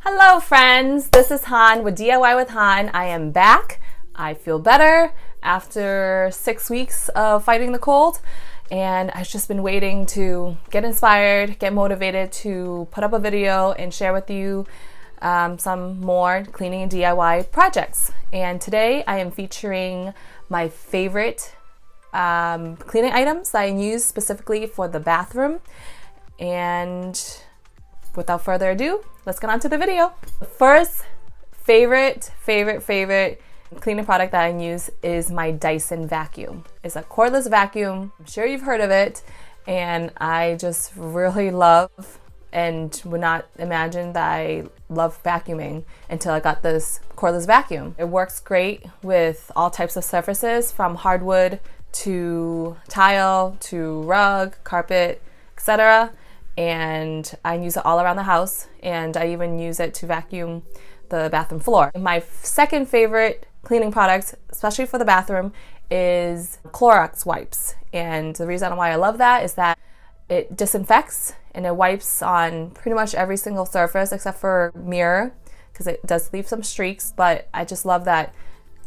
Hello friends, this is Han with DIY with Han. I am back. I feel better after 6 weeks of fighting the cold, and I've just been waiting to get inspired, get motivated to put up a video and share with you some more cleaning and DIY projects. And today I am featuring my favorite cleaning items that I use specifically for the bathroom. And without further ado, let's get on to the video. The first favorite cleaning product that I use is my Dyson vacuum. It's a cordless vacuum. I'm sure you've heard of it, and I just really love and would not imagine that I love vacuuming until I got this cordless vacuum. It works great with all types of surfaces, from hardwood to tile to rug, carpet, etc. And I use it all around the house, and I even use it to vacuum the bathroom floor. My second favorite cleaning product, especially for the bathroom, is Clorox wipes. And the reason why I love that is that it disinfects and it wipes on pretty much every single surface except for mirror, because it does leave some streaks. But I just love that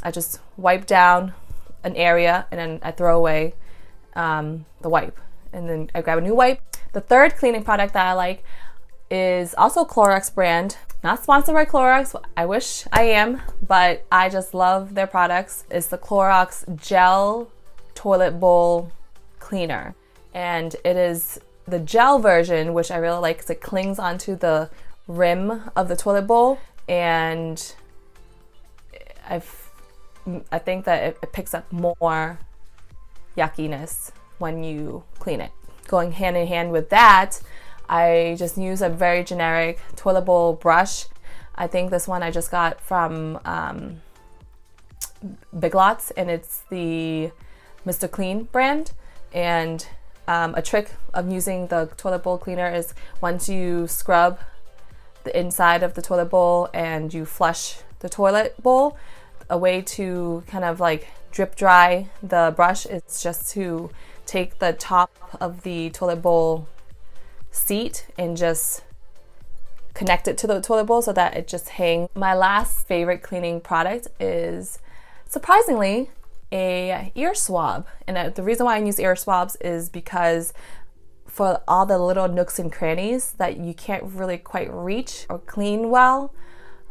I just wipe down an area and then I throw away the wipe, and then I grab a new wipe. The third cleaning product that I like is also Clorox brand. Not sponsored by Clorox, I wish I am, but I just love their products. It's the Clorox Gel Toilet Bowl Cleaner. And it is the gel version, which I really like because it clings onto the rim of the toilet bowl. And I think that it picks up more yuckiness when you clean it. Going hand in hand with that, I just use a very generic toilet bowl brush. I think this one I just got from Big Lots, and it's the Mr. Clean brand. And a trick of using the toilet bowl cleaner is once you scrub the inside of the toilet bowl and you flush the toilet bowl, a way to kind of like drip dry the brush is just to take the top of the toilet bowl seat and just connect it to the toilet bowl so that it just hangs. My last favorite cleaning product is, surprisingly, a ear swab. And the reason why I use ear swabs is because for all the little nooks and crannies that you can't really quite reach or clean well,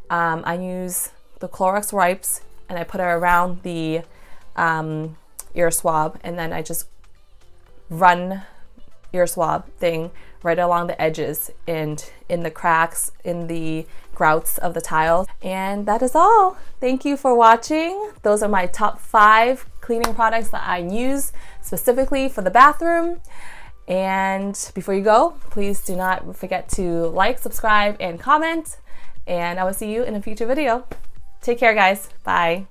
I use the Clorox wipes and I put it around the ear swab, and then I just run ear swab thing right along the edges and in the cracks, in the grouts of the tiles. And that is all. Thank you for watching. Those are my top 5 cleaning products that I use specifically for the bathroom. And before you go, please do not forget to like, subscribe, and comment. And I will see you in a future video. Take care, guys. Bye.